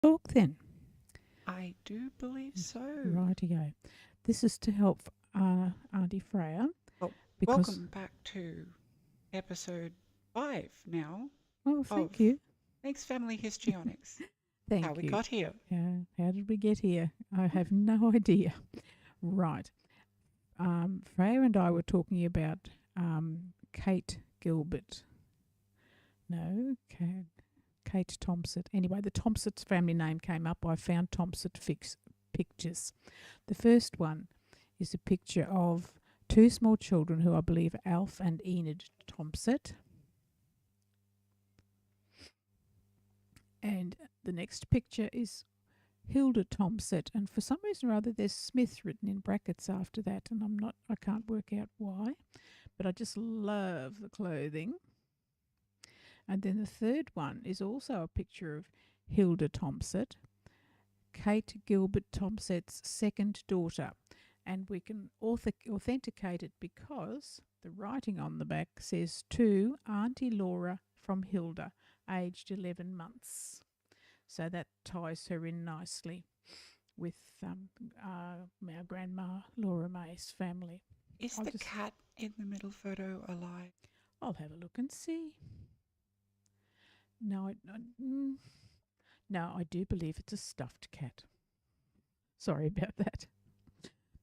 Talk then. I do believe so. Rightio. This is to help Auntie Freya Well, because, welcome back to episode 5 now oh, of thank you. Thanks Family Histrionics. How Thank we you. got here. How did we get here? I have no idea. Right. Freya and I were talking about Kate Gilbert. No, Kate Thompson. Anyway, the Thompson family name came up. I found Thompson pictures. The first one is a picture of two small children who I believe are Alf and Enid Thompson. And the next picture is Hilda Thompson. And for some reason or other, there's Smith written in brackets after that. And I can't work out why. But I just love the clothing. And then the third one is also a picture of Hilda Thompson, Kate Gilbert Thompson's second daughter. And we can authenticate it because the writing on the back says to Auntie Laura from Hilda, aged 11 months. So that ties her in nicely with our grandma Laura May's family. Is I'll the just, cat in the middle photo alive? I'll have a look and see. No, mm, no, I do believe it's a stuffed cat. Sorry about that.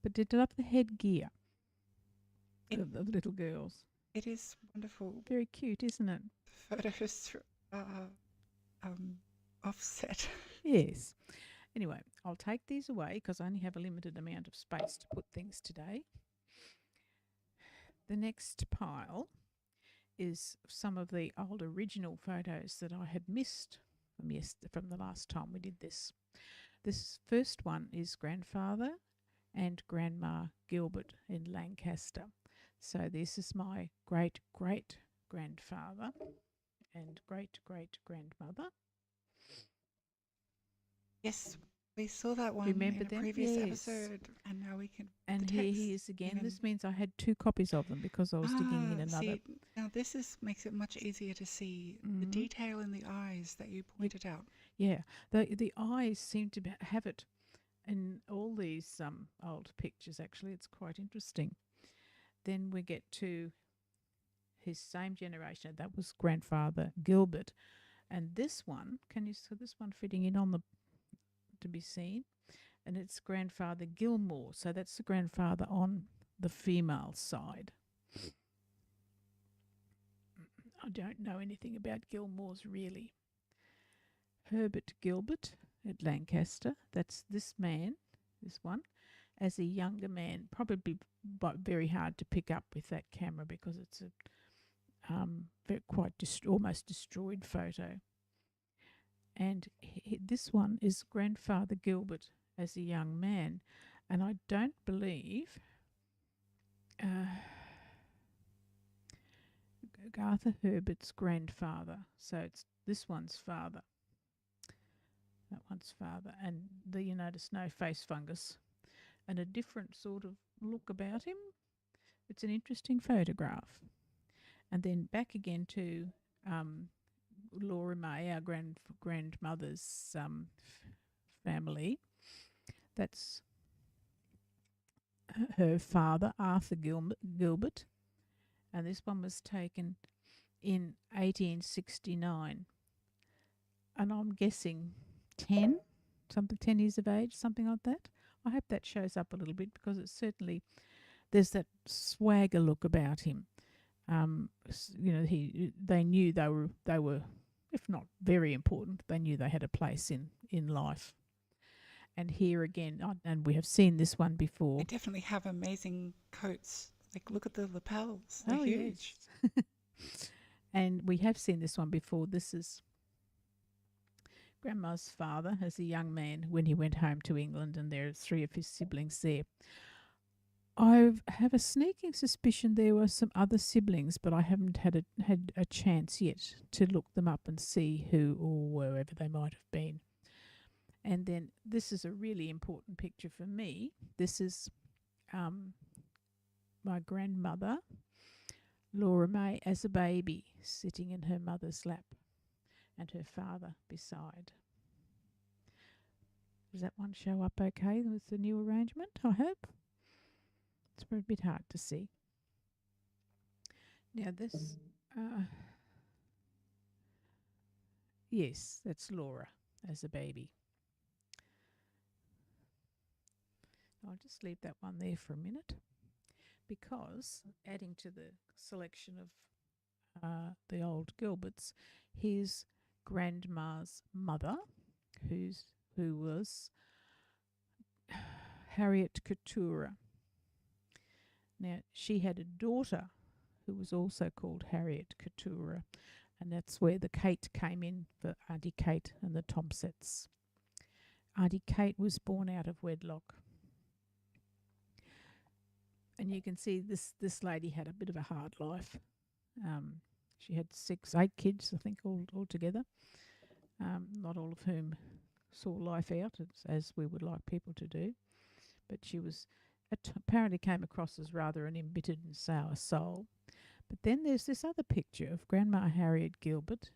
But did you love the headgear It, of the little girls? it is wonderful. Very cute, isn't it? Photos um, offset. Yes. Anyway, I'll take these away because I only have a limited amount of space to put things today. The next pile is some of the old original photos that I had missed from the last time we did this. This first one is grandfather and grandma Gilbert in Lancaster. So this is my great great grandfather and great great grandmother. Yes, we saw that one Remember in a them? previous Yes. episode, and now we can put the And here he text is again. even. This means I had two copies of them because I was digging in another. See, now this is makes it much easier to see the Mm, detail in the eyes that you y- pointed out. yeah, the eyes seem to have it in all these old pictures. Actually, it's quite interesting. Then we get to his same generation. That was grandfather Gilbert, and this one. Can you see this one fitting in on the to be seen? And it's grandfather Gilmore. So that's the grandfather on the female side. I don't know anything about Gilmore's really. Herbert Gilbert at Lancaster. That's this man, this one, as a younger man. Probably very hard to pick up with that camera because it's a almost destroyed photo. And this one is grandfather Gilbert as a young man, and I don't believe Arthur Herbert's grandfather. So it's this one's father, that one's father, and you notice no face fungus and a different sort of look about him. It's an interesting photograph. And then back again to um, Laura May, our grandmother's family. That's her father, Arthur Gilbert, and this one was taken in 1869. And I'm guessing 10 years of age, something like that. I hope that shows up a little bit because it's certainly there's that swagger look about him. They knew they were, if not very important, they knew they had a place in life. And here again, and we have seen this one They before. definitely have amazing coats. Like, look at the lapels; they're Oh huge. yes, and we have seen this one before. This is Grandma's father as a young man when he went home to England, and there are three of his siblings there. I have a sneaking suspicion there were some other siblings, but I haven't had a chance yet to look them up and see who or wherever they might have been. And then this is a really important picture for me. This is um, my grandmother, Laura May, as a baby, sitting in her mother's lap, and her father beside. Does that one show up okay with the new arrangement? I hope. It's a bit hard to see. Now this, uh, yes, that's Laura as a baby. I'll just leave that one there for a minute because adding to the selection of the old Gilberts, his grandma's mother, who was Harriet Couture. Now she had a daughter who was also called Harriet Couture, and that's where the Kate came in for Auntie Kate and the Tomsets. Auntie Kate was born out of wedlock. And you can see this lady had a bit of a hard life. She had 8 kids, I think, all together. Not all of whom saw life out as we would like people to do. But she was apparently came across as rather an embittered and sour soul. But then there's this other picture of Grandma Harriet Gilbert.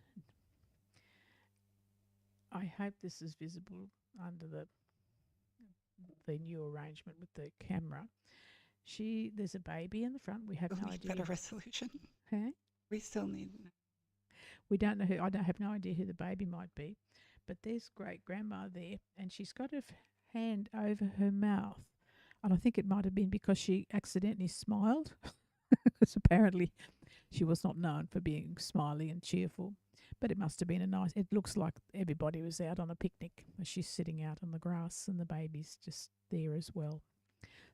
I hope this is visible under the new arrangement with the camera. There's a baby in the front. We have We'll no need idea. better resolution. Hey? We still need. We don't know who. I don't have no idea who the baby might be, but there's great grandma there, and she's got her hand over her mouth, and I think it might have been because she accidentally smiled, because apparently she was not known for being smiley and cheerful. But it must have been a nice. It looks like everybody was out on a picnic as she's sitting out on the grass, and the baby's just there as well.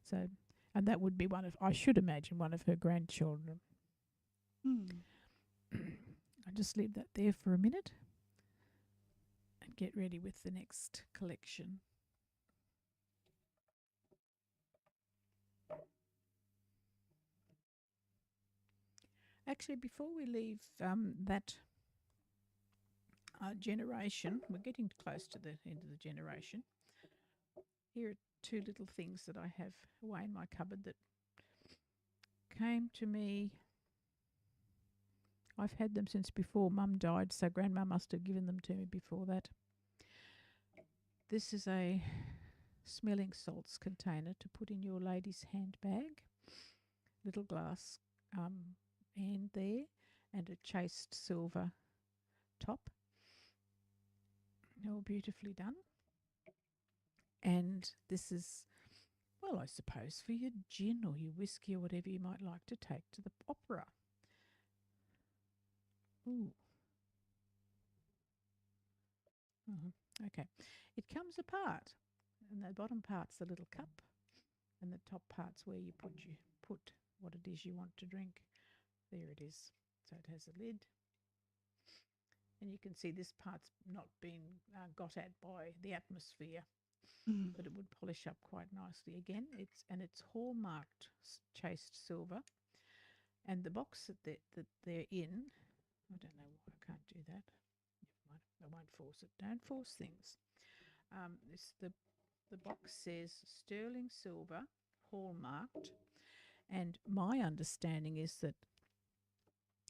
So, and that would be I should imagine, one of her grandchildren. I'll just leave that there for a minute and get ready with the next collection. Actually, before we leave that generation, we're getting close to the end of the generation. Here are 2 little things that I have away in my cupboard that came to me. I've had them since before Mum died, so Grandma must have given them to me before that. This is a smelling salts container to put in your lady's handbag. Little glass end there and a chased silver top. All beautifully done. And this is, well, I suppose for your gin or your whiskey or whatever you might like to take to the opera. Ooh. Okay. It comes apart, and the bottom part's the little cup, and the top part's where you put what it is you want to drink. There it is. So it has a lid, and you can see this part's not been got at by the atmosphere, but it would polish up quite nicely. Again, it's hallmarked chased silver, and the box that they're in. I don't know why I can't do that. I won't force it. Don't force things. The box says sterling silver, hallmarked, and my understanding is that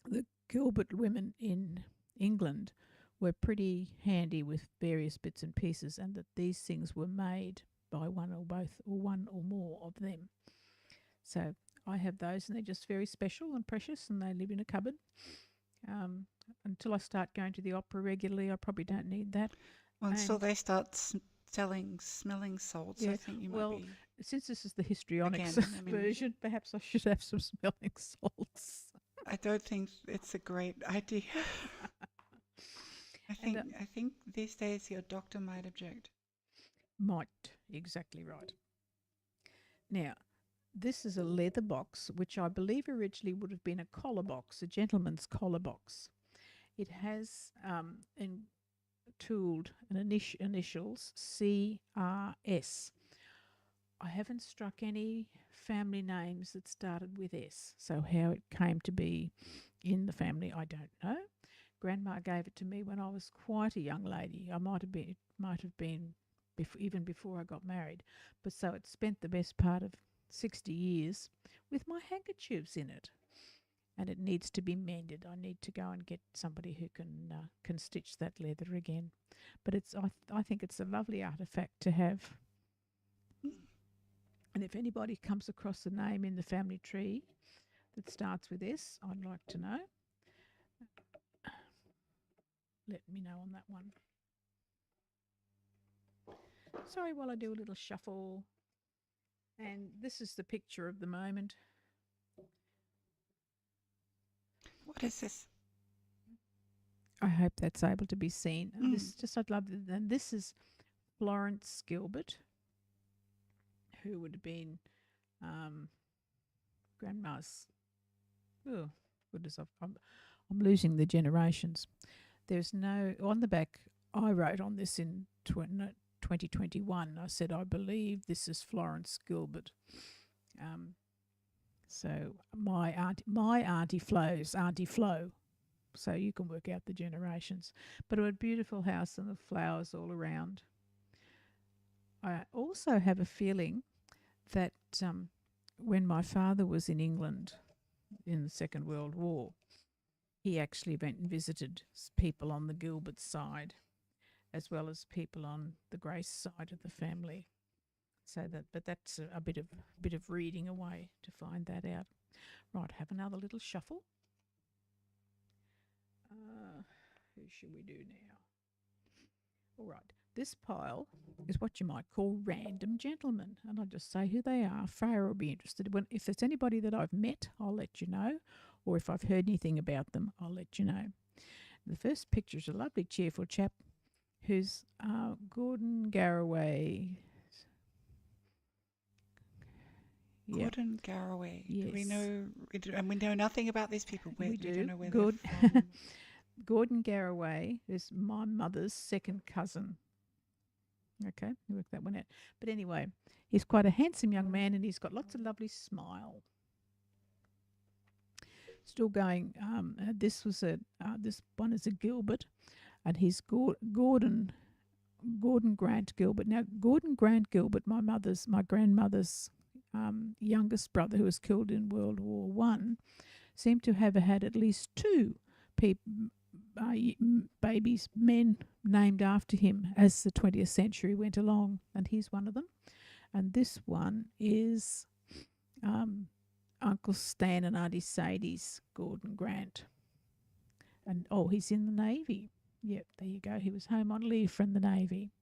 the Gilbert women in England were pretty handy with various bits and pieces, and that these things were made by one or both or one or more of them. So I have those, and they're just very special and precious, and they live in a cupboard. Until I start going to the opera regularly, I probably don't need that. Well, until they start selling smelling salts, I think you might be. Since this is the Histrionics version, perhaps I should have some smelling salts. I don't think it's a great idea. I think these days your doctor might object. Might, exactly right. Now, this is a leather box, which I believe originally would have been a collar box, a gentleman's collar box. It has tooled initials CRS. I haven't struck any family names that started with S, so how it came to be in the family, I don't know. Grandma gave it to me when I was quite a young lady. It might have been even before I got married, but so it spent the best part of 60 years with my handkerchiefs in it. and it needs to be mended. I need to go and get somebody who can stitch that leather again. But I think it's a lovely artifact to have. And if anybody comes across a name in the family tree that starts with S, I'd like to know. Let me know on that one. Sorry while I do a little shuffle. And this is the picture of the moment. What is this? I hope that's able to be seen. And this I'd love it. And this is Florence Gilbert, who would have been grandma's. Oh, goodness, I'm losing the generations. There's no on the back. I wrote on this in 2021. I said I believe this is Florence Gilbert. So my auntie Flo's Auntie Flo. So you can work out the generations. But a beautiful house and the flowers all around. I also have a feeling that when my father was in England in the Second World War, he actually went and visited people on the Gilbert side, as well as people on the Grace side of the family. So but that's a bit of reading away to find that out. Right, have another little shuffle. Who should we do now? All right, this pile is what you might call random gentlemen, and I'll just say who they are. Freya will be interested. If there's anybody that I've met, I'll let you know, or if I've heard anything about them, I'll let you know. The first picture is a lovely, cheerful chap who's Gordon Garraway. Gordon Garraway. Yes. Do we know, and we know nothing about these people. We do. We don't know where Good. they're from. Gordon Garraway is my mother's second cousin. Okay, work that one out. But anyway, he's quite a handsome young man, and he's got lots of lovely smile. Still going. This one is a Gilbert, and he's Gordon Grant Gilbert. Now, Gordon Grant Gilbert, my grandmother's youngest brother, who was killed in World War One, seemed to have had at least two babies, men named after him as the 20th century went along, and he's one of them. And this one is Uncle Stan and Auntie Sadie's Gordon Grant. And he's in the Navy. Yep, there you go. He was home on leave from the Navy.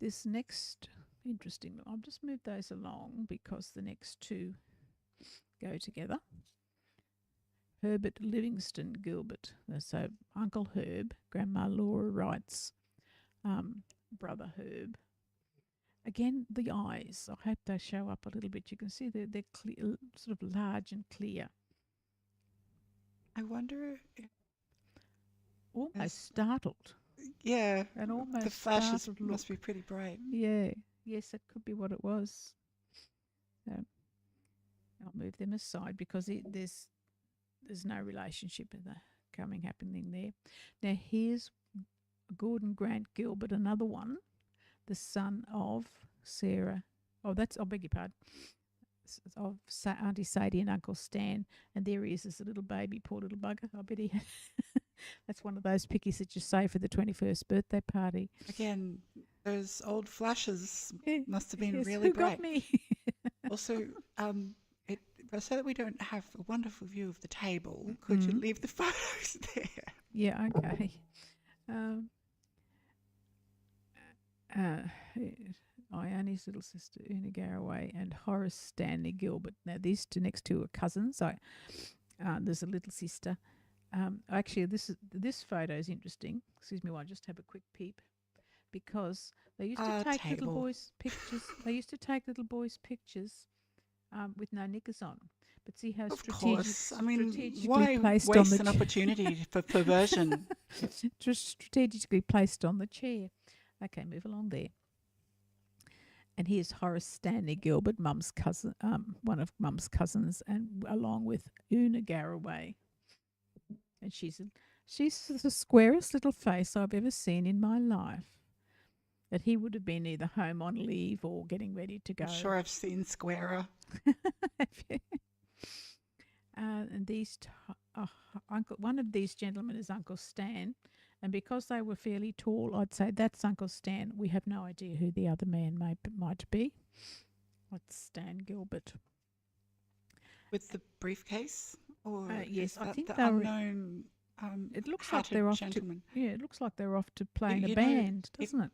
This next, interesting, I'll just move those along because the next two go together. Herbert Livingston Gilbert. So Uncle Herb, Grandma Laura writes, Brother Herb. Again, the eyes. I hope they show up a little bit. You can see they're clear, sort of large and clear. I wonder if almost startled. Yeah. And almost the flashes startled must look. be pretty bright. Yeah. Yes, that could be what it was. So I'll move them aside because there's no relationship in the happening there. Now here's Gordon Grant Gilbert, another one, the son of Sarah. I beg your pardon. Of Auntie Sadie and Uncle Stan, and there he is as a little baby, poor little bugger. I bet he that's one of those pickies that you save for the 21st birthday party. Again, those old flashes must have been yes, really who bright. Got me? Also, so that we don't have a wonderful view of the table, could you leave the photos there? Yeah, okay. Ione's little sister, Una Garraway, and Horace Stanley Gilbert. Now, these next two are cousins. There's a little sister. Actually, this photo is interesting. Excuse me while I just have a quick peep. Because they used to take little boys' pictures. They used to take little boys' pictures with no knickers on. But see how strategically why placed waste on the an opportunity for perversion? Just strategically placed on the chair. Okay, move along there. And here's Horace Stanley Gilbert, Mum's cousin, one of Mum's cousins, and along with Una Garraway. And she's the squarest little face I've ever seen in my life. that he would have been either home on leave or getting ready to I'm go. sure I've seen Squarer. Have you? And uncle, one of these gentlemen is Uncle Stan, and because they were fairly tall, I'd say that's Uncle Stan. We have no idea who the other man might be. That's Stan Gilbert. With the briefcase? Or Yes, is I that think the they were. unknown It looks like hatted they're off gentleman? to. Yeah, it looks like they're off to play in a You know, band, it, doesn't it?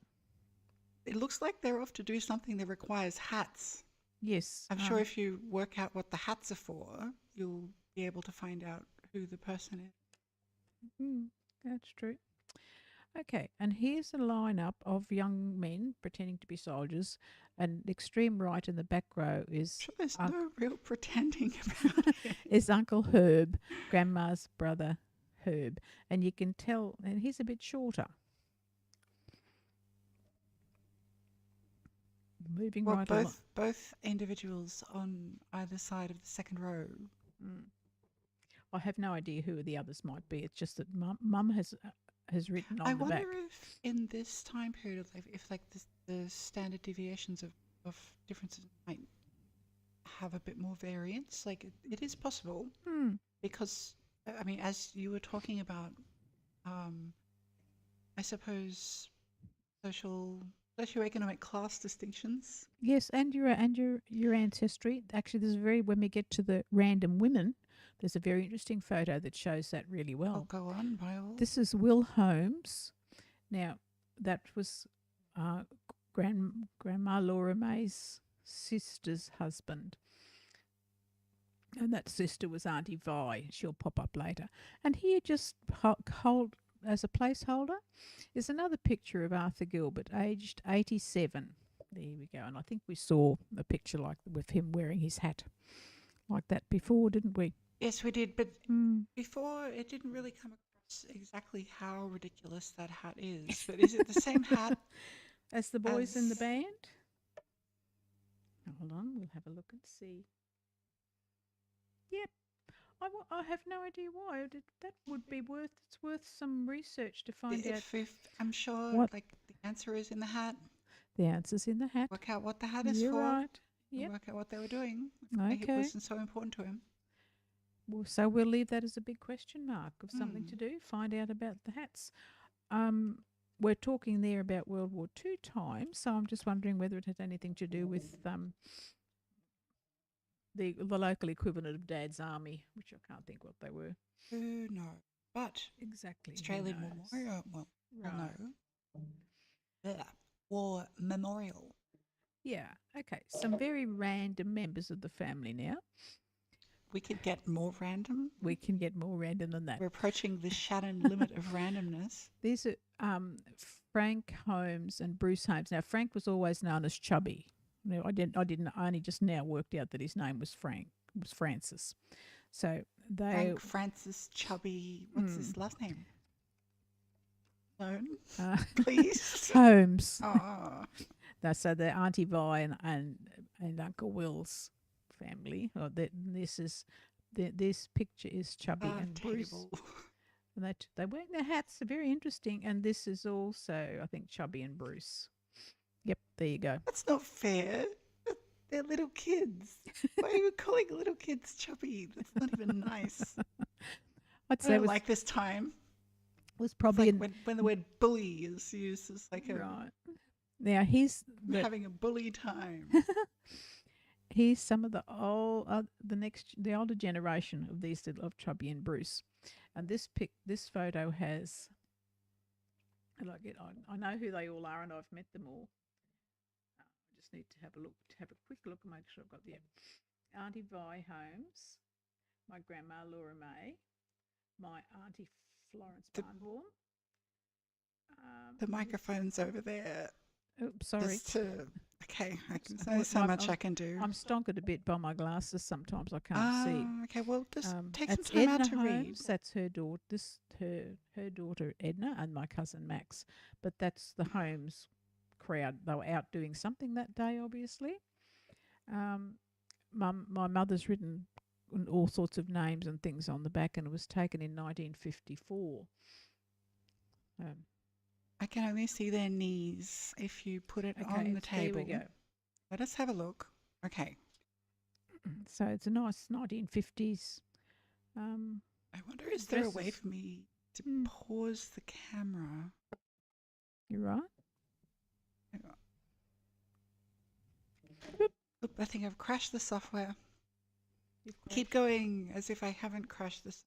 it looks like they're off to do something that requires hats. Yes. I'm sure if you work out what the hats are for, you'll be able to find out who the person is. That's true. Okay, and here's a lineup of young men pretending to be soldiers, and the extreme right in the back row is Sure, there's no real pretending about it. is Uncle Herb, Grandma's brother Herb, and you can tell, and he's a bit shorter. Moving Well, right along. both individuals on either side of the second row. Mm. I have no idea who the others might be. It's just that Mum has written on I the wonder back. if in this time period of life, if like the standard deviations of differences might have a bit more variance. Like it is possible because I mean, as you were talking about, I suppose socioeconomic class distinctions. Yes, and your ancestry. Actually, there's when we get to the random women, there's a very interesting photo that shows that really well. I'll go on by all. This is Will Holmes. Now, that was Grandma Laura May's sister's husband. And that sister was Auntie Vi. She'll pop up later. And here, just hold as a placeholder, is another picture of Arthur Gilbert, aged 87. There we go. And I think we saw a picture like with him wearing his hat like that before, didn't we? Yes, we did. But before, it didn't really come across exactly how ridiculous that hat is. But is it the same hat as the boys in the band? Hold on, we'll have a look and see. Yep. I have no idea why. That would be it's worth some research to find out. I'm sure like the answer is in the hat. The answer's in the hat. Work out what the hat is You're for. Right. Yep. Work out what they were doing. Okay. It wasn't so important to him. Well, so we'll leave that as a big question mark of something to do. Find out about the hats. We're talking there about World War II times, so I'm just wondering whether it had anything to do with the local equivalent of Dad's Army, which I can't think what they were. Who knows? But exactly Australian Memorial. Well, no. War Memorial. Yeah. Okay. Some very random members of the family now. We could get more random. We can get more random than that. We're approaching the Shannon limit of randomness. These are Frank Holmes and Bruce Holmes. Now, Frank was always known as Chubby. No, I only just now worked out that his name was Francis. So Frank Francis Chubby. What's his last name? Please. Holmes. Oh. So the Auntie Vi and Uncle Will's family. This picture is Chubby and Bruce. And they wear their hats. They're very interesting. And this is also, I think, Chubby and Bruce. Yep, there you go. That's not fair. They're little kids. Why are you calling little kids chubby? That's not even nice. I'd say like this time. Was probably like when the word bully is used as like a right. Now he's having a bully time. Here's some of the the older generation of these of Chubby and Bruce, and this photo has. I know who they all are, and I've met them all. I just need to have a quick look and make sure I've got the Auntie Vi Holmes, my grandma Laura May, my Auntie Florence Barnborn. The microphone's over there. Oh, sorry. Okay, there's so much I can do. I'm stonkered a bit by my glasses. Sometimes I can't see. Okay, well, just take some time out to read. That's her daughter. Her daughter Edna and my cousin Max. But that's the Holmes crowd. They were out doing something that day, obviously. My mother's written all sorts of names and things on the back, and it was taken in 1954. can only see their knees if you put it on the There we table. go. Let us have a look. Okay. So it's a nice 1950s. Um, I wonder, is there a way dresses. for me to Mm, pause the camera? you're right. Oop, I think I've crashed the software. You've Keep crashed. going as if I haven't crashed this.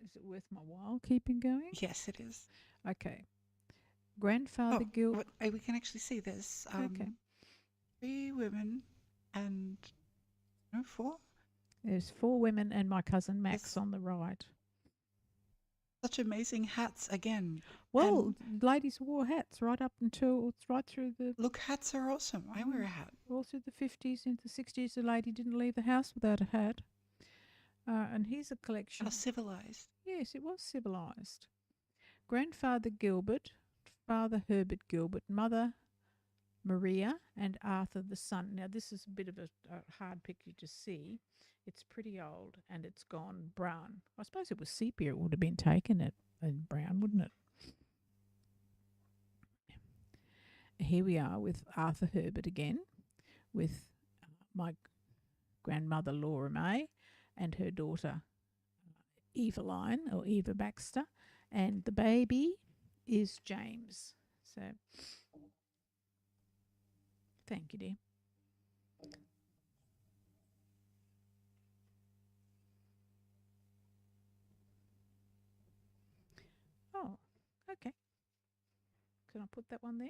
Is it worth my while keeping going? Yes, it is. Okay. Grandfather Oh, Gil. we can actually see this. Okay. 3 women and no 4. There's 4 women and my cousin Max There's on the right. such amazing hats again. Well, ladies wore hats right up until right through the Look, hats are awesome. I wear a hat. all through the 50s into the 60s. The lady didn't leave the house without a hat. And here's a collection. How civilized. Yes, it was civilized. Grandfather Gilbert, Father Herbert Gilbert, Mother Maria, and Arthur the son. Now, this is a bit of a hard picture to see. It's pretty old and it's gone brown. I suppose it was sepia. It would have been taken at in brown, wouldn't it? Here we are with Arthur Herbert again, with my grandmother Laura May and her daughter Eveline or Eva Baxter, and the baby is James. So, thank you, dear. Oh, okay. Can I put that one there?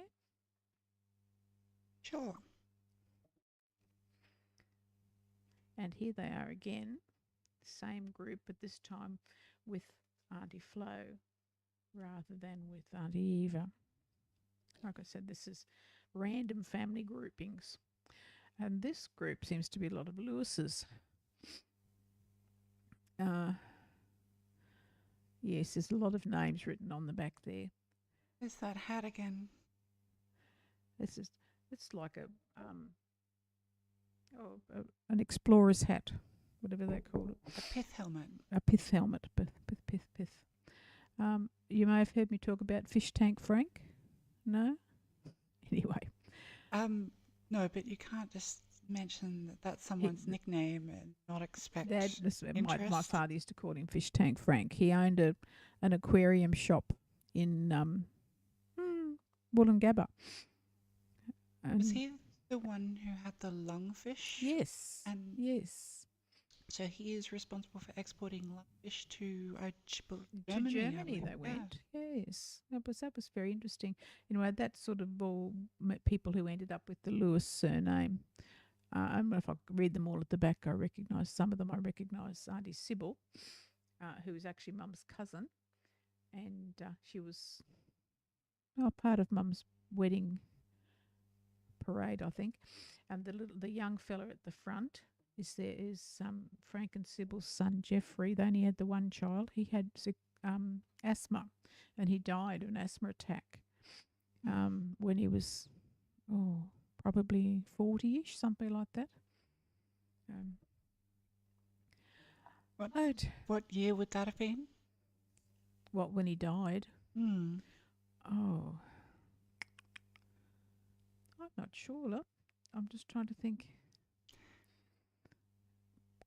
Sure. And here they are again, same group, but this time with Auntie Flo rather than with Auntie Eva. Like I said, this is random family groupings. And this group seems to be a lot of Lewis's. Yes, there's a lot of names written on the back there. There's that hat again. It's like an explorer's hat, whatever they call it. A pith helmet. A pith helmet. Pith. You may have heard me talk about Fish Tank Frank. No? Anyway. No, but you can't just mention that that's someone's nickname and not expect My father used to call him Fish Tank Frank. He owned an aquarium shop in Wollongabba. Was he the one who had the lungfish? Yes. And yes. So he is responsible for exporting lungfish to Germany. Germany. They went. Yes, that was very interesting. Anyway, that sort of all people who ended up with the Lewis surname. I don't know if I read them all at the back. I recognise some of them. I recognise Auntie Sybil, who was actually Mum's cousin, and she was part of Mum's wedding parade, I think. And the young fella at the front is Frank and Sybil's son Jeffrey. They only had the one child. He had asthma, and he died of an asthma attack when he was probably 40-ish, something like that. What year would that have been? What, when he died? Oh, I'm not sure. Look. I'm just trying to think.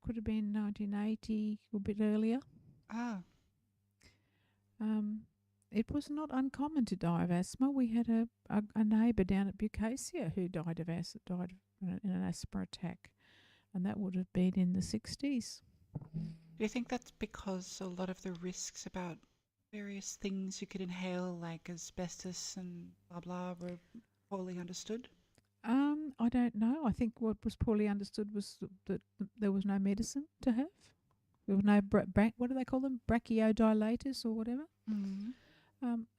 Could have been 1980, a bit earlier. It was not uncommon to die of asthma. We had a neighbour down at Bucasia who died of in an asthma attack, and that would have been in the 60s. Do you think that's because a lot of the risks about various things you could inhale, like asbestos and blah blah, were poorly understood? I don't know. I think what was poorly understood was that there was no medicine to have. There was no what do they call them? Brachiodilators or whatever.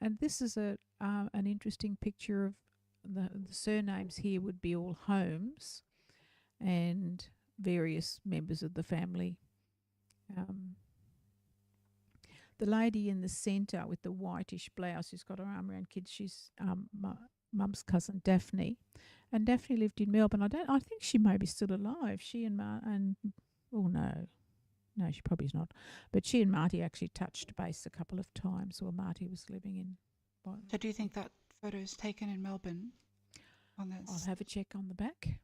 And this is an interesting picture of the surnames here would be all Holmes and various members of the family. The lady in the centre with the whitish blouse who's got her arm around kids, she's Mum's cousin Daphne, and Daphne lived in Melbourne. I think she may be still alive. She and oh no, No, she probably is not. But she and Marty actually touched base a couple of times while Marty was living in. So do you think that photo is taken in Melbourne? On this? I'll have a check on the back.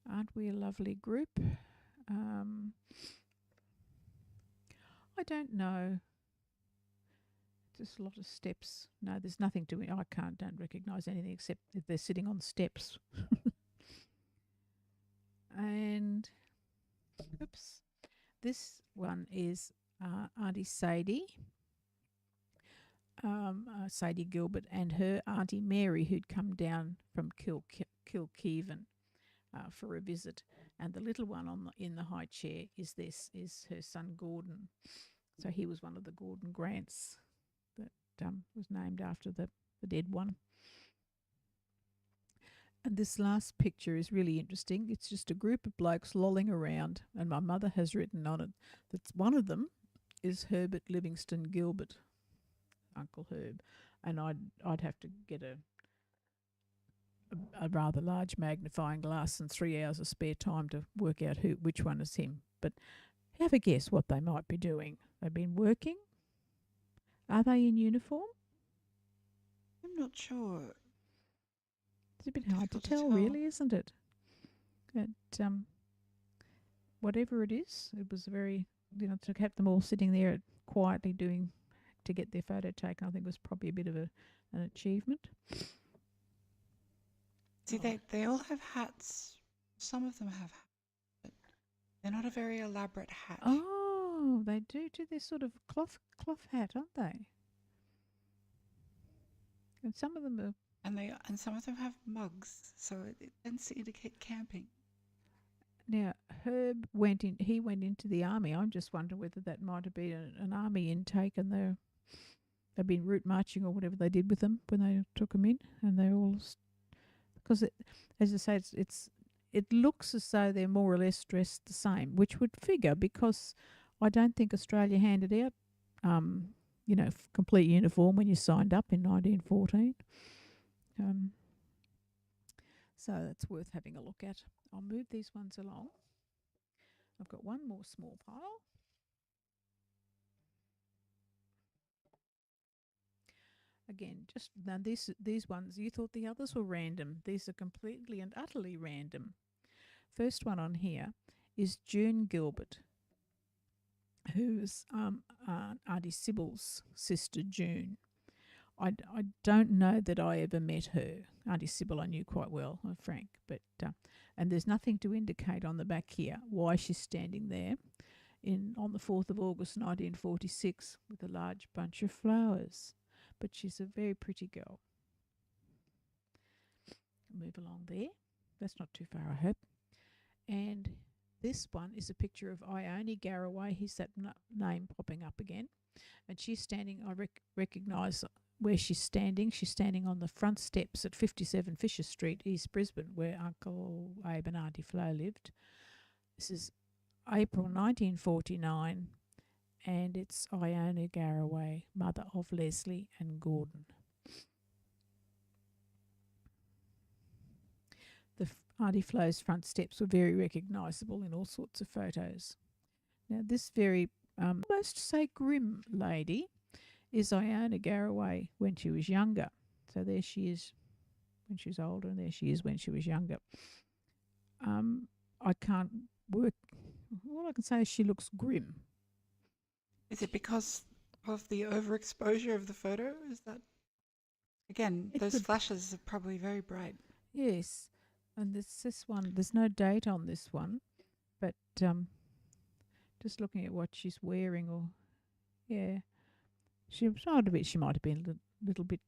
Aren't we a lovely group? I don't know. Just a lot of steps. No, there's nothing to it. Don't recognise anything except that they're sitting on steps. And, oops, this one is Auntie Sadie. Sadie Gilbert and her Auntie Mary, who'd come down from Kilkevin for a visit, and the little one in the high chair is her son Gordon. So he was one of the Gordon Grants that was named after the dead one. And this last picture is really interesting. It's just a group of blokes lolling around, and my mother has written on it that one of them is Herbert Livingston Gilbert, Uncle Herb, and I'd have to get a rather large magnifying glass and 3 hours of spare time to work out which one is him. But have a guess what they might be doing. They've been working. Are they in uniform? I'm not sure. It's a bit hard to tell, really, isn't it? But whatever it is, it was very, to have them all sitting there quietly to get their photo taken, I think was probably a bit of an achievement. See, they all have hats. Some of them have hats, but they're not a very elaborate hat. Oh, they do this sort of cloth hat, aren't they? And some of them are. And some of them have mugs, so it tends to indicate camping. Now, Herb went into the army. I'm just wondering whether that might have been an army intake, and they've been route marching or whatever they did with them when they took them in, and they're all because as I say, it looks as though they're more or less dressed the same, which would figure because I don't think Australia handed out, complete uniform when you signed up in 1914. So that's worth having a look at. I'll move these ones along. I've got one more small pile. Again, just now these ones, you thought the others were random. These are completely and utterly random. First one on here is June Gilbert, who's Auntie Sybil's sister June. I don't know that I ever met her. Auntie Sybil I knew quite well, Frank, but and there's nothing to indicate on the back here why she's standing there on the 4th of August 1946 with a large bunch of flowers. But she's a very pretty girl. Move along there. That's not too far, I hope. And this one is a picture of Ione Garraway. Here's that name popping up again. And she's standing, I recognise where she's standing. She's standing on the front steps at 57 Fisher Street, East Brisbane, where Uncle Abe and Auntie Flo lived. This is April 1949. And it's Ione Garraway, mother of Leslie and Gordon. The Auntie Flo's front steps were very recognisable in all sorts of photos. Now, this very, almost say grim lady is Ione Garraway when she was younger. So there she is when she was older, and there she is when she was younger. I can't work. All I can say is she looks grim. Is it because of the overexposure of the photo? Is that, again, those flashes are probably very bright. Yes, and this one, there's no date on this one, but just looking at what she's wearing, she might have been a little bit,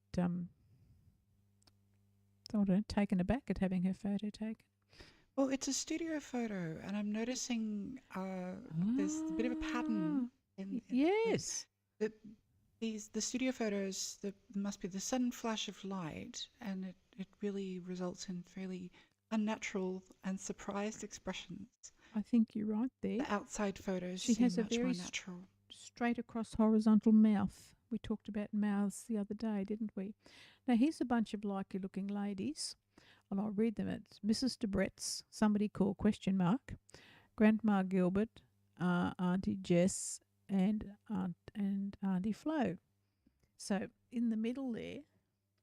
taken aback at having her photo taken. Well, it's a studio photo, and I'm noticing there's a bit of a pattern. Yes. The studio photos, there must be the sudden flash of light, and it really results in fairly unnatural and surprised expressions. I think you're right there. The outside photos she seem has much a very more natural. Straight across horizontal mouth. We talked about mouths the other day, didn't we? Now here's a bunch of likely looking ladies, and I'll read them. It's Mrs. Debrett's, somebody called ? Grandma Gilbert, Auntie Jess and Auntie Flo. So in the middle there,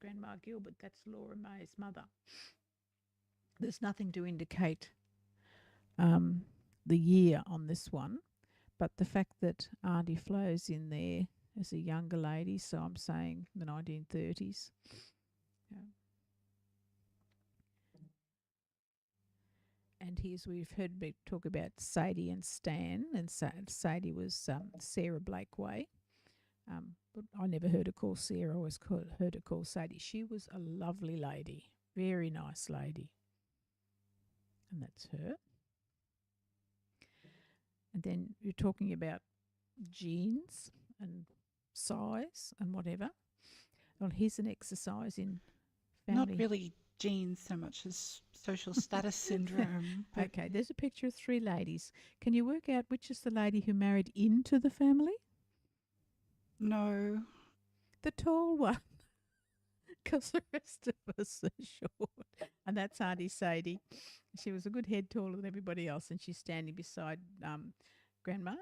Grandma Gilbert, that's Laura May's mother. There's nothing to indicate um, the year on this one, but the fact that Auntie Flo's in there as a younger lady, so I'm saying the 1930s. Yeah. And here's we've heard me talk about Sadie and Stan, and Sadie was Sarah Blakeway. But I never heard her call Sarah. I always heard her call Sadie. She was a lovely lady, very nice lady, and that's her. And then you're talking about genes and size and whatever. Well, here's an exercise in Not family. really genes so much as social status syndrome. But Okay, there's a picture of three ladies. Can you work out which is the lady who married into the family? no. The tall one. Because the rest of us are short. And that's Auntie Sadie. She was a good head taller than everybody else, and she's standing beside Grandma.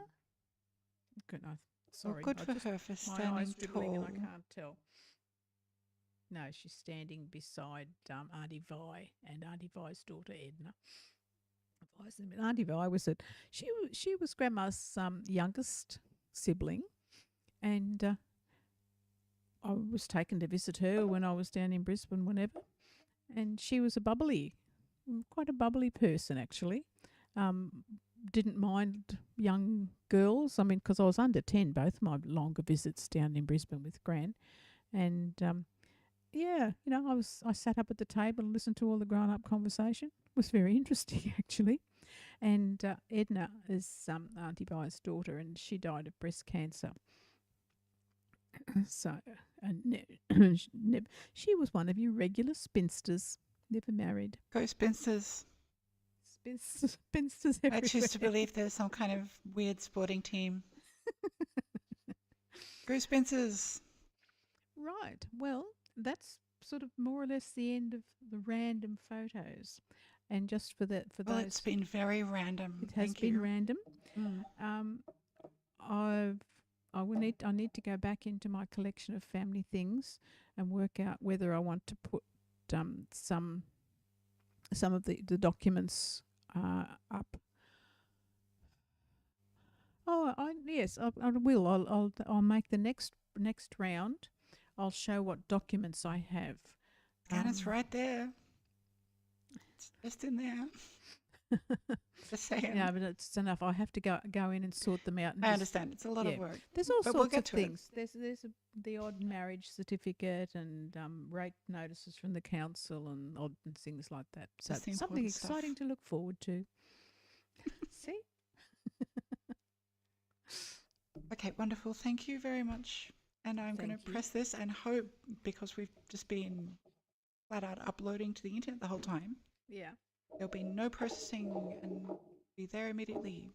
Good, Well, sorry, good I for just her for my standing eyes dribbling and I tall. can't tell. No, she's standing beside Auntie Vi and Auntie Vi's daughter Edna. Auntie Vi was it. She was Grandma's youngest sibling, and I was taken to visit her when I was down in Brisbane, whenever, and she was quite a bubbly person actually. Um, didn't mind young girls. I mean, because I was under 10, both my longer visits down in Brisbane with Gran, and yeah, I sat up at the table and listened to all the grown up conversation. It was very interesting actually. And Edna is Auntie Vi's daughter, and she died of breast cancer. So, and she was one of your regular spinsters, never married. Go Spinsters. Spinsters I choose to everywhere. believe there's some kind of weird sporting team. Go Spinsters. Right. Well, that's sort of more or less the end of the random photos. And just for Well, it's those, been very random. it has Thank been you. random. Mm. Um, I need to go back into my collection of family things and work out whether I want to put some of the documents up. Oh, yes, I will. I'll make the next round. I'll show what documents I have. And it's right there. It's just in there. Just saying. Yeah, but it's enough. I have to go in and sort them out. And I understand. It's a lot of yeah, work. there's all But we'll sorts get of to it. things. The odd marriage certificate and rate notices from the council and odd things like that. So That's the it's something important stuff. exciting to look forward to. See? Okay, wonderful. Thank you very much. And I'm going to Thank you. press this and hope, because we've just been flat out uploading to the internet the whole time, Yeah. there'll be no processing and be there immediately.